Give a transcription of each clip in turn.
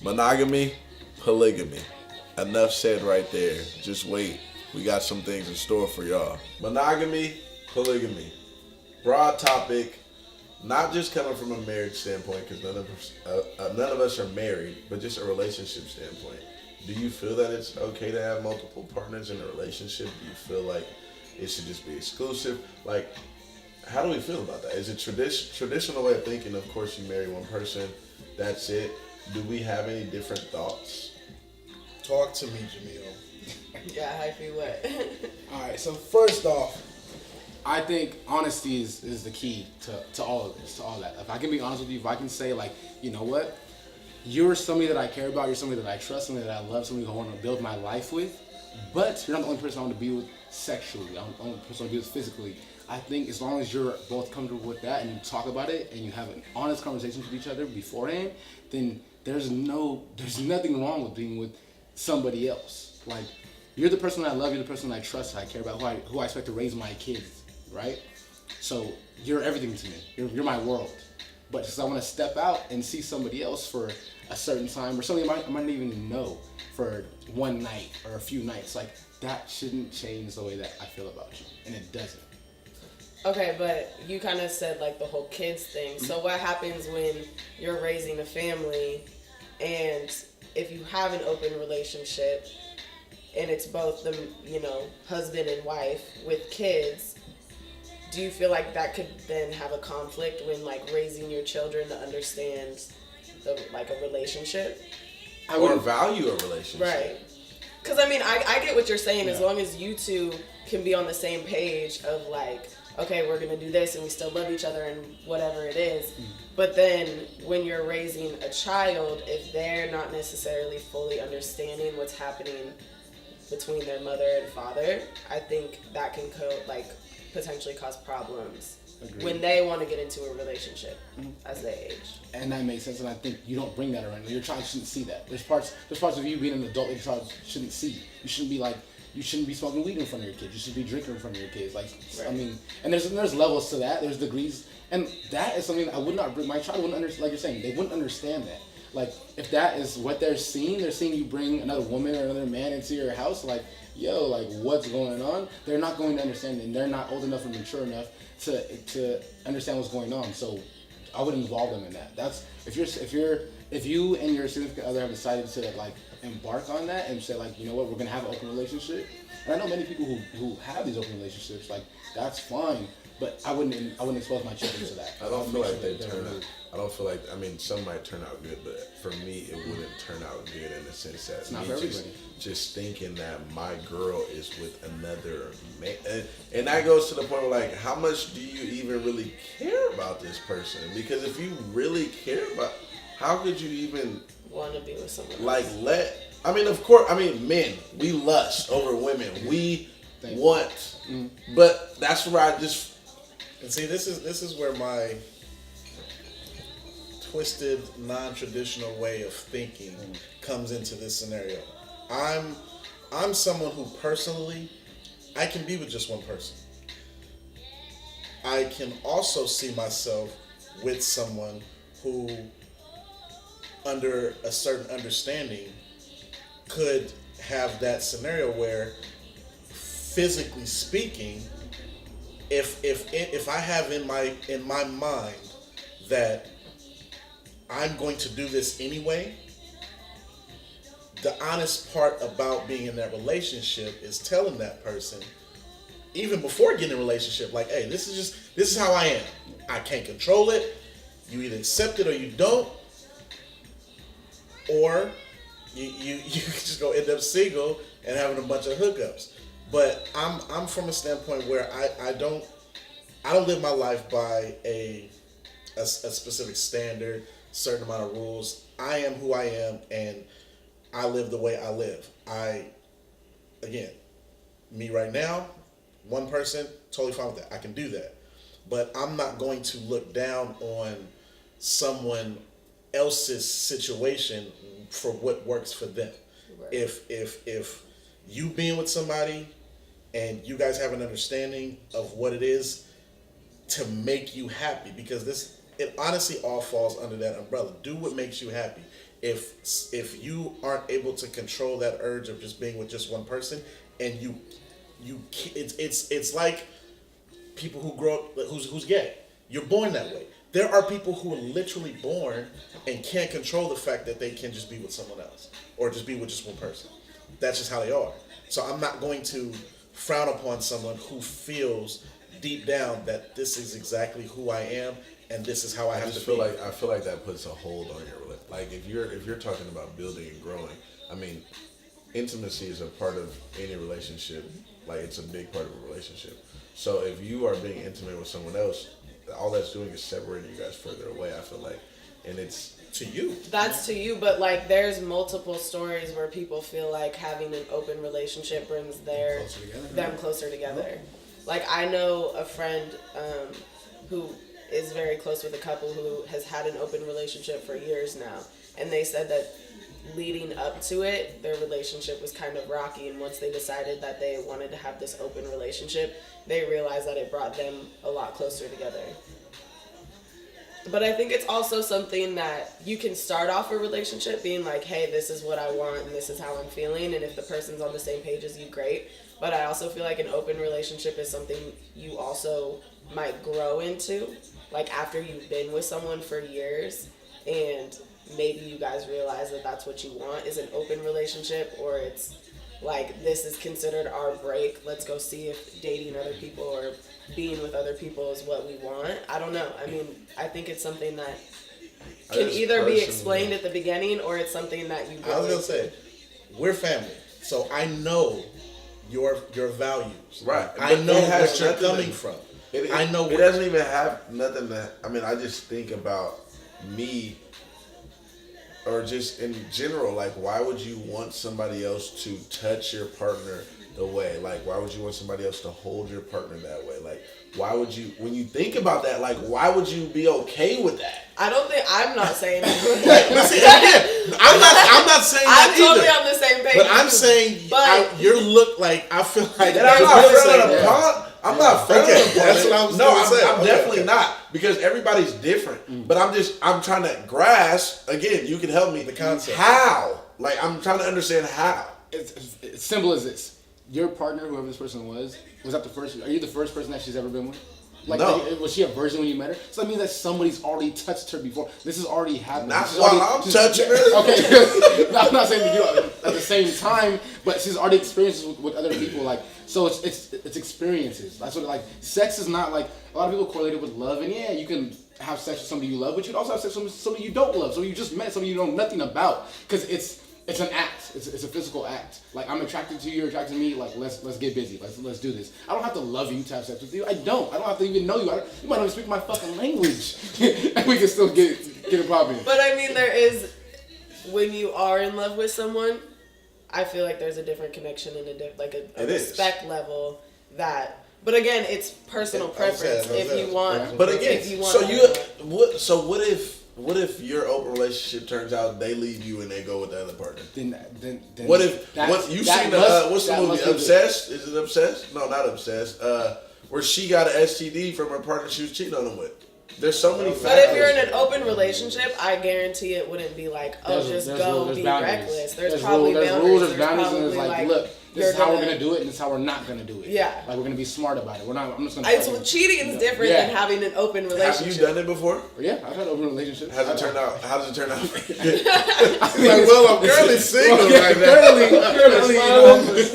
Monogamy, polygamy. Enough said right there. Just wait. We got some things in store for y'all. Monogamy, polygamy. Broad topic. Not just coming from a marriage standpoint, because none of us are married, but just a relationship standpoint. Do you feel that it's okay to have multiple partners in a relationship? Do you feel like it should just be exclusive? Like, how do we feel about that? Is it traditional way of thinking? Of course, you marry one person, that's it. Do we have any different thoughts? Talk to me, Jamil. Yeah, I feel what? All right, so first off, I think honesty is the key to all of this, to all that. If I can be honest with you, if I can say, like, you know what? You're somebody that I care about, you're somebody that I trust, somebody that I love, somebody who I want to build my life with, but you're not the only person I want to be with sexually, I'm the only person I want to be with physically. I think as long as you're both comfortable with that and you talk about it and you have an honest conversation with each other beforehand, then there's nothing wrong with being with somebody else. Like, you're the person I love, you're the person I trust, I care about, who I expect to raise my kids, right? So you're everything to me. You're my world. But just I want to step out and see somebody else for a certain time, or somebody I might not even know for one night or a few nights. Like, that shouldn't change the way that I feel about you, and it doesn't. Okay, but you kind of said like the whole kids thing. So what happens when you're raising a family, and if you have an open relationship, and it's both the husband and wife with kids? Do you feel like that could then have a conflict when like raising your children to understand a relationship? Or value a relationship. Right. Because I mean, I get what you're saying. Yeah. As long as you two can be on the same page of like, okay, we're going to do this and we still love each other and whatever it is. Mm. But then when you're raising a child, if they're not necessarily fully understanding what's happening between their mother and father, I think that can potentially cause problems. Agreed. When they want to get into a relationship as they age. And that makes sense, and I think you don't bring that around. Your child shouldn't see that. There's parts of you being an adult that your child shouldn't see. You shouldn't be smoking weed in front of your kids. You should be drinking in front of your kids. Like, right. I mean, and there's levels to that. There's degrees, and that is something I would not bring. My child wouldn't understand. Like you're saying, they wouldn't understand that. Like, if that is what they're seeing you bring another woman or another man into your house. Like, yo, like, what's going on? They're not going to understand, and they're not old enough or mature enough to understand what's going on. So I would involve them in that. That's if you and your significant other have decided to like embark on that and say like, you know what, we're gonna have an open relationship. And I know many people who have these open relationships, like, that's fine, but I wouldn't expose my children to that. I don't feel like they turn out. I don't feel like, I mean, some might turn out good, but for me, it wouldn't turn out good in the sense that it's not for everybody. Just thinking that my girl is with another man. And that goes to the point where, like, how much do you even really care about this person? Because if you really care about, how could you even want to be with someone else? Like, of course, men, we lust over women. We want, but that's where I just... And see, this is where my twisted, non-traditional way of thinking comes into this scenario. I'm someone who personally, I can be with just one person. I can also see myself with someone who, under a certain understanding, could have that scenario where, physically speaking, if I have in my mind that I'm going to do this anyway, the honest part about being in that relationship is telling that person, even before getting in a relationship, like, hey, this is how I am. I can't control it. You either accept it or you don't, or you just go end up single and having a bunch of hookups. But I'm from a standpoint where I don't live my life by a specific standard, certain amount of rules. I am who I am, and I live the way I live. Me right now, one person, totally fine with that. I can do that. But I'm not going to look down on someone else's situation for what works for them. Right. If you being with somebody and you guys have an understanding of what it is to make you happy, because it honestly all falls under that umbrella. Do what makes you happy. if you aren't able to control that urge of just being with just one person, and it's like people who grow up who's gay. You're born that way. There are people who are literally born and can't control the fact that they can just be with someone else or just be with just one person. That's just how they are. So I'm not going to frown upon someone who feels deep down that this is exactly who I am and this is how I have to be. I feel like that puts a hold on your relationship. Like if you're talking about building and growing, I mean, intimacy is a part of any relationship. Like it's a big part of a relationship. So if you are being intimate with someone else, all that's doing is separating you guys further away, I feel like. And it's to you. That's to you, but like there's multiple stories where people feel like having an open relationship brings them closer together. Like I know a friend who is very close with a couple who has had an open relationship for years now, and they said that leading up to it, their relationship was kind of rocky, and once they decided that they wanted to have this open relationship, they realized that it brought them a lot closer together. But I think it's also something that you can start off a relationship being like, hey, this is what I want and this is how I'm feeling, and if the person's on the same page as you, great. But I also feel like an open relationship is something you also might grow into, like after you've been with someone for years and maybe you guys realize that that's what you want is an open relationship, or it's like this is considered our break. Let's go see if dating other people or being with other people is what we want. I don't know. I mean, I think it's something that can either be explained at the beginning or it's something that you grow I was going to say, we're family. So I know your values. Right. I know where you're coming from. I know it doesn't even have nothing that, I mean, I just think about me or just in general, like why would you want somebody else to touch your partner the way? Like why would you want somebody else to hold your partner that way? Like why would you, when you think about that, like why would you be okay with that? I'm not saying that. I'm not saying that I'm totally either. on the same page. But I'm saying you're look like I feel like And I'm not frowning upon that's it. what I was No, gonna say. I'm definitely not, because everybody's different. But I'm trying to grasp, again, you can help me. The concept. How? Like I'm trying to understand how. It's simple as this. Your partner, whoever this person was that the first? Are you the first person that she's ever been with? Like, no. Was she a virgin when you met her? So that means that somebody's already touched her before. This has already happened. Not while I'm touching her. Okay, I'm not saying that you at the same time, but she's already experienced with other people. Like, so it's experiences. That's what, like, sex is not like, a lot of people correlate it with love, and yeah, you can have sex with somebody you love, but you can also have sex with somebody you don't love, somebody you just met, somebody you know nothing about, because it's an act. It's a physical act. Like, I'm attracted to you, you're attracted to me. Like, let's get busy. Let's do this. I don't have to love you to have sex with you. I don't have to even know you. You might not even speak my fucking language, and we can still get it popping. But I mean, there is, when you are in love with someone, I feel like there's a different connection and a respect level that. But again, it's personal preference. If you want, but again, if you want what if your open relationship turns out they leave you and they go with the other partner? Then what if you've seen what's the movie Obsessed? Is it Obsessed? No, not Obsessed. Where she got an STD from her partner she was cheating on him with. There's so many factors. But if you're in an open relationship, I guarantee it wouldn't be like, there's reckless. There's probably boundaries. Rules, there's boundaries, and it's like, look, this is how we're gonna do it, and this is how we're not gonna do it. Yeah. Like, we're gonna be smart about it. We're not. I'm just gonna. So cheating is different than having an open relationship. Have you done it before? Yeah, I've had open relationships. How does it turn out? I'm currently single right now.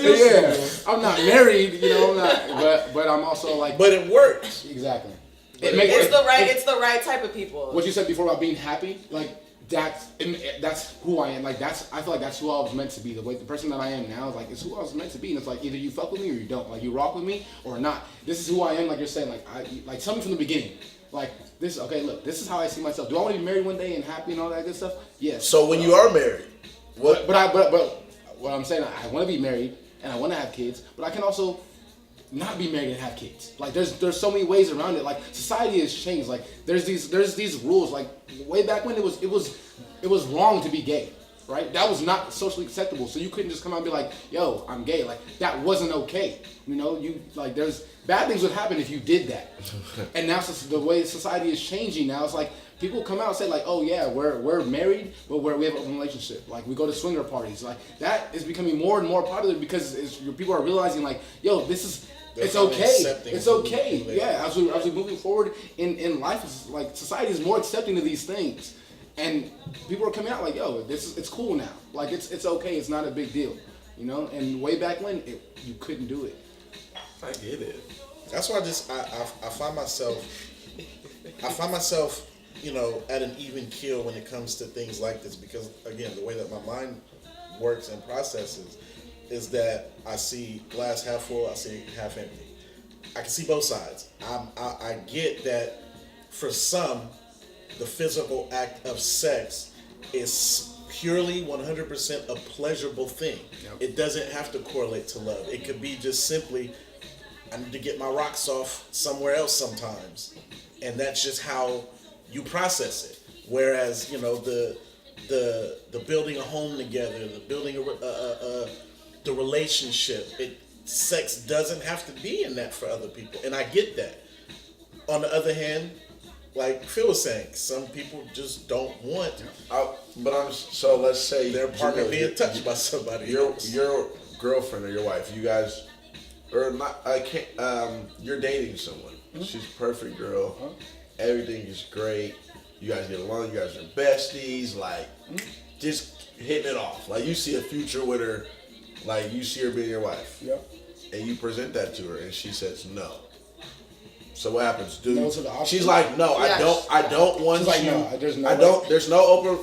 Yeah, I'm not married. I'm not. But I'm also like. But it works. Exactly. It's the right type of people. What you said before about being happy, like that's who I am. Like I feel like that's who I was meant to be. The person that I am now is like it's who I was meant to be. And it's like either you fuck with me or you don't. Like you rock with me or not. This is who I am. Like you're saying. Like tell me from the beginning. Like this. Okay, look. This is how I see myself. Do I want to be married one day and happy and all that good stuff? Yes. So when you are married, what? But what I'm saying, I want to be married and I want to have kids, but I can also not be married and have kids. Like there's so many ways around it. Like society has changed. Like there's these rules. Like way back when it was wrong to be gay, right? That was not socially acceptable. So you couldn't just come out and be like, yo, I'm gay. Like that wasn't okay. There's bad things would happen if you did that. And now the way society is changing now, it's like people come out and say like, oh yeah, we're married, but we have an open relationship. Like we go to swinger parties. Like that is becoming more and more popular because people are realizing like, yo, this is. It's okay. It's okay. Yeah, as we moving forward in life, it's like society is more accepting of these things, and people are coming out like, yo, it's cool now. Like it's okay. It's not a big deal, you know. And way back when, you couldn't do it. I get it. That's why I find myself, you know, at an even keel when it comes to things like this, because again, the way that my mind works and processes is that I see glass half full, I see half empty. I can see both sides. I get that for some, the physical act of sex is purely 100% a pleasurable thing. Yep. It doesn't have to correlate to love. It could be just simply, I need to get my rocks off somewhere else sometimes. And that's just how you process it. Whereas, you know, the building a home together, the building the relationship, sex doesn't have to be in that for other people, and I get that. On the other hand, like Phil was saying, some people just don't want. So let's say their partner being touched by somebody else. Your girlfriend or your wife, you guys, or not? You're dating someone. Mm-hmm. She's a perfect girl. Uh-huh. Everything is great. You guys get along. You guys are besties. Like, just hitting it off. Like you see a future with her. Like, you see her being your wife. Yep. And you present that to her, and she says no. So what happens, dude? No to the option. She's like, no, yes. I don't want she's you. Like, no, there's no open,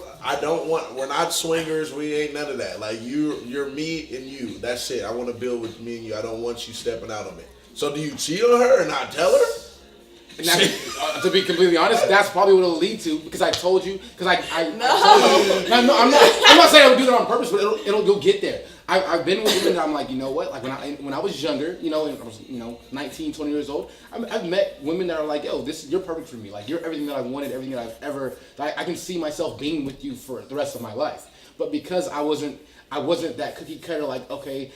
we're not swingers, we ain't none of that. Like, you're me and you. That's it. I want to build with me and you. I don't want you stepping out on me. So do you cheat on her and not tell her? Now, to be completely honest, that's probably what it'll lead to, because I told you, because I told you. No, I'm not saying I would do that on purpose, but you'll get there. I've been with women that I'm like, you know what? Like when I was younger, you know, and I was 19, 20 years old, I've met women that are like, yo, you're perfect for me. Like you're everything that I wanted, everything that I've ever. That I can see myself being with you for the rest of my life. But because I wasn't that cookie cutter. Like okay,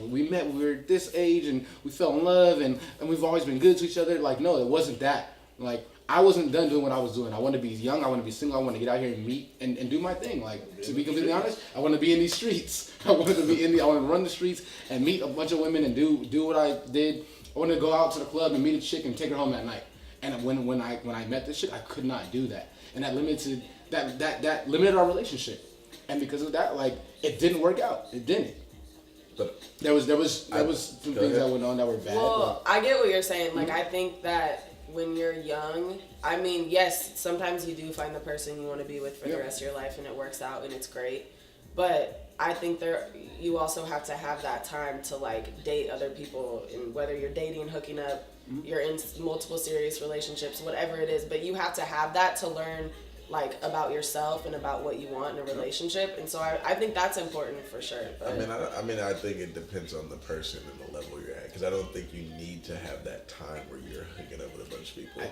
we met when we were this age and we fell in love and we've always been good to each other. Like no, it wasn't that. Like I wasn't done doing what I was doing. I wanted to be young. I want to be single. I want to get out here and meet and do my thing. Like to be completely honest, I want to be in these streets. I want to run the streets and meet a bunch of women and do what I did. I want to go out to the club and meet a chick and take her home that night. And when I met this chick, I could not do that, and that limited our relationship. And because of that, like it didn't work out. It didn't. But there was some things that went on that were bad. Well, I get what you're saying. Like I think that when you're young, I mean, yes, sometimes you do find the person you want to be with for the rest of your life, and it works out, and it's great. But I think you also have to have that time to like date other people, and whether you're dating, hooking up, you're in multiple serious relationships, whatever it is. But you have to have that to learn like about yourself and about what you want in a relationship, and so I think that's important for sure. But I think it depends on the person and the level you're at, because I don't think you need to have that time where you're hooking up with a bunch of people.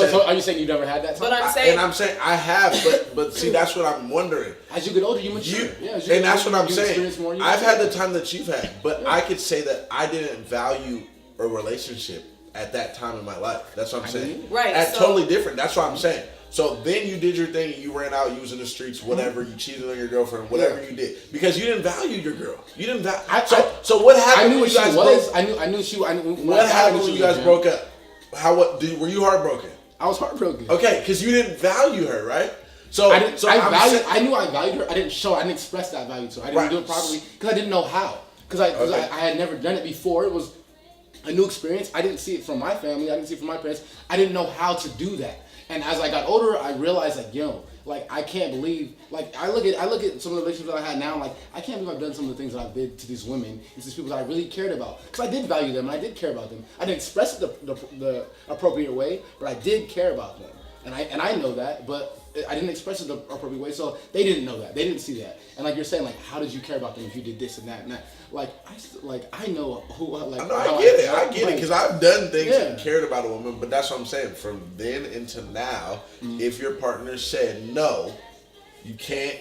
So are you saying you never had that time? But I'm saying I have, but see, that's what I'm wondering. As you get older, you mature. And that's what I'm saying. I've had the time that you've had, but I could say that I didn't value a relationship at that time in my life. That's what I'm saying. Right. Totally different. That's what I'm saying. So then you did your thing, you ran out, you was in the streets, whatever, you cheated on your girlfriend, whatever you did. Because you didn't value your girl. You didn't value. So what happened when you guys broke up? What happened when you guys broke up? Were you heartbroken? I was heartbroken. Okay, because you didn't value her, right? I knew I valued her. I didn't express that value to her. I didn't do it properly because I didn't know how. Because I had never done it before. It was a new experience. I didn't see it from my family. I didn't see it from my parents. I didn't know how to do that. And as I got older, I realized like, I can't believe, like I look at some of the relationships that I had now, like I can't believe I've done some of the things that I did to these women, and these people that I really cared about, because I did value them and I did care about them. I didn't express it the appropriate way, but I did care about them, and I know that, but I didn't express it the appropriate way, so they didn't know that, they didn't see that, and like you're saying, like how did you care about them if you did this and that and that? I know who like. No, I get it, because I've done things and cared about a woman, but that's what I'm saying. From then into now, if your partner said no, you can't.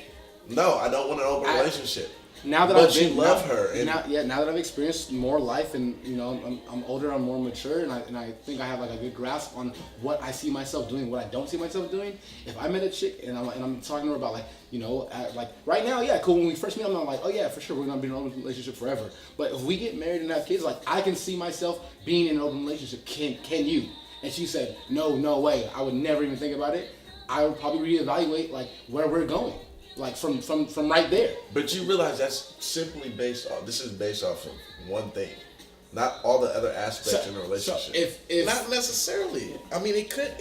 No, I don't want an open relationship. now that but I've you been, love her. And now that I've experienced more life, and I'm older, I'm more mature, and I think I have like a good grasp on what I see myself doing, what I don't see myself doing. If I met a chick and I'm talking to her about like like right now, yeah, cool. When we first meet, I'm not like, oh yeah, for sure, we're gonna be in an open relationship forever. But if we get married and have kids, like I can see myself being in an open relationship. Can you? And she said, no way. I would never even think about it. I would probably reevaluate like where we're going. Like from right there. But you realize that's simply based off. This is based off of one thing, not all the other aspects in a relationship. So if Not necessarily. I mean, it could.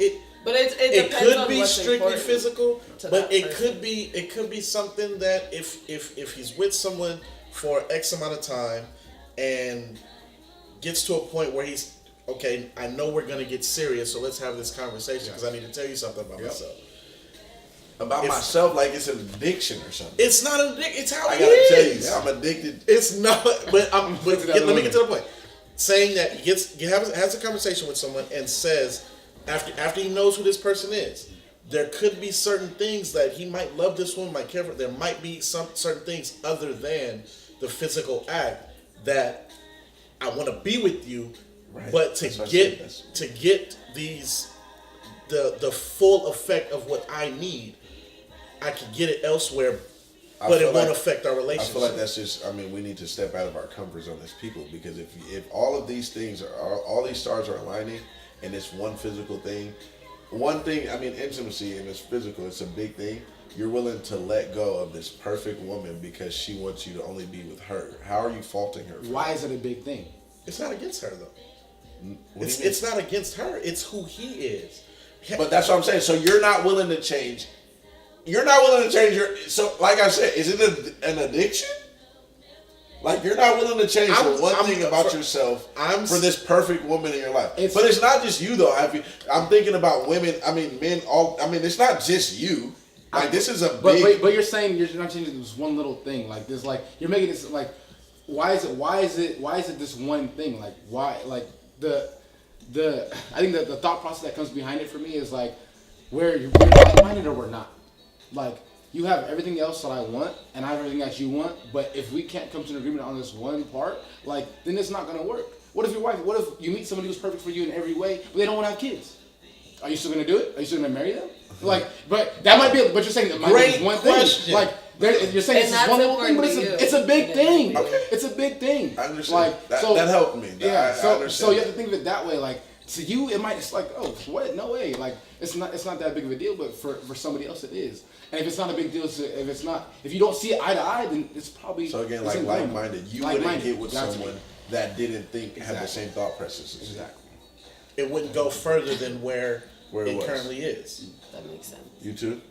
But it It depends could on be what's strictly important physical, to but that it person. could be something that if he's with someone for X amount of time and gets to a point where he's okay, I know we're gonna get serious, so let's have this conversation because I need to tell you something about myself. About myself, like it's an addiction or something. It's not an addiction. It's how I it gotta is. tell you, I'm addicted. It's not. But let me get to the point. Saying that has a conversation with someone and says after he knows who this person is, there could be certain things that he might love this woman, might care for. There might be some certain things other than the physical act that I want to be with you, Right. but to get these the full effect of what I need, I can get it elsewhere, but it won't affect our I relationship. feel like that's just. I mean, we need to step out of our comfort zone as people because if all of these things all these stars are aligning, and it's one physical thing, one thing. I mean, intimacy and it's physical. It's a big thing. You're willing to let go of this perfect woman because she wants you to only be with her. How are you faulting her? why is it a big thing? It's not against her though. What do you mean? It's not against her. It's who he is. But that's what I'm saying. So you're not willing to change. You're not willing to change your. So, like I said, is it an addiction? Like you're not willing to change the one thing about yourself for this perfect woman in your life. But it's not just you though. I'm thinking about women. I mean, men. It's not just you. Like this is a big. But you're saying you're not changing this one little thing. Like this, like you're making this like. Why is it this one thing? Like why? Like I think that the thought process that comes behind it for me is like, we're like-minded or we're not. Like, you have everything else that I want, and I have everything that you want, but if we can't come to an agreement on this one part, like, then it's not gonna work. What if you meet somebody who's perfect for you in every way, but they don't want to have kids? Are you still gonna do it? Are you still gonna marry them? Like, but that might be. But you're saying that might be one question. thing. Like, you're saying it's one little thing, but it's a big thing. Okay. It's a big thing. I understand. Like, that helped me. Yeah. I understand. So you have to think of it that way. Like, to you, it might. It's like, oh, what? No way. Like, it's not that big of a deal, but for somebody else, it is. And if it's not a big deal, if you don't see it eye to eye, then it's probably. So again, like like-minded, you wouldn't get with Exactly. someone that didn't think had the same thought processes. Exactly. It wouldn't go further than where it was. currently is. That makes sense. You too?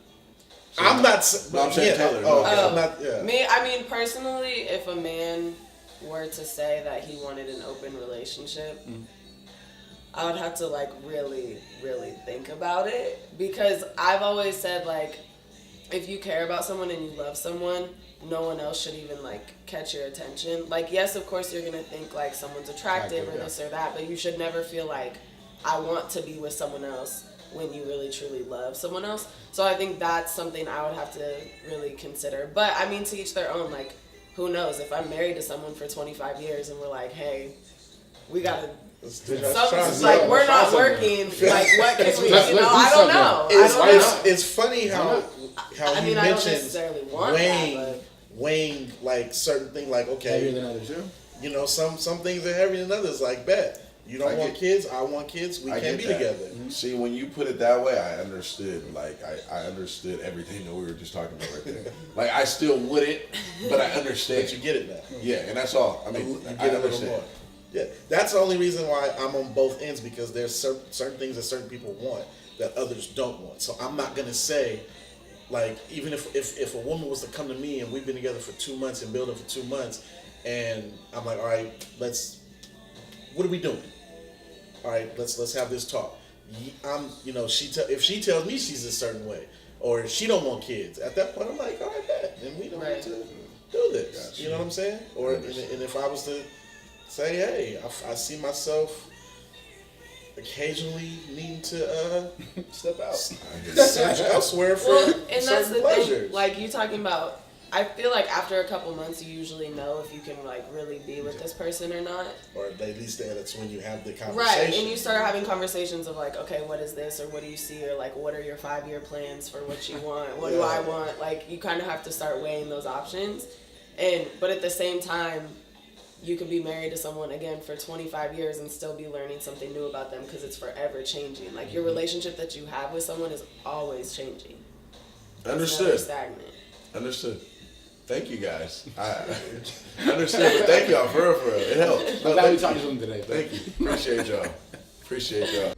I'm not. No, I'm saying Taylor. I'm not. Yeah. Me, I mean, personally, if a man were to say that he wanted an open relationship, I would have to like really, really think about it, because I've always said like, if you care about someone and you love someone, no one else should even like catch your attention. Like, yes, of course you're gonna think like someone's attractive or this or that, but you should never feel like I want to be with someone else when you really truly love someone else. So I think that's something I would have to really consider. But I mean, to each their own. Like, who knows? If I'm married to someone for 25 years and we're like, hey, we gotta. Something's like we're not working. Like, what can we? I don't know. It's funny how I mean, you I don't mentioned necessarily want that, weighing like certain thing, like okay, Heavier than others, yeah. you know, some things are heavier than others. Like, bet you don't want kids, I want kids. We can't be together. See, when you put it that way, I understood. Like, I understood everything that we were just talking about right there. Like, I still wouldn't, but I understand. But you get it now. Yeah, and that's all. I mean, You get I a little understand. more. Yeah, that's the only reason why I'm on both ends, because there's certain things that certain people want that others don't want. So I'm not gonna say, like, even if a woman was to come to me and we've been together for 2 months and building for 2 months, and I'm like, all right, what are we doing? All right, let's have this talk. If she tells me she's a certain way, or she don't want kids, at that point I'm like, all right, bet, then we don't need to do this. Gotcha. You know what I'm saying? Or and if I was to say, hey, I see myself occasionally needing to Step out. search elsewhere for well, and that's certain the pleasures. thing. Like, you talking about I feel like after a couple months, you usually know if you can like really be with this person or not. Or at least that's when you have the conversation. Right, and you start having conversations of like, okay, what is this, or what do you see, or like, what are your 5-year plans for what you want? What do I want? Like, you kind of have to start weighing those options, but at the same time, you could be married to someone again for 25 years and still be learning something new about them because it's forever changing. Like, your relationship that you have with someone is always changing. Understood. It's never stagnant. Understood. Thank you guys. I understood, but thank y'all for real. It helped. I'm glad we talked to them today. Thank you. Appreciate y'all.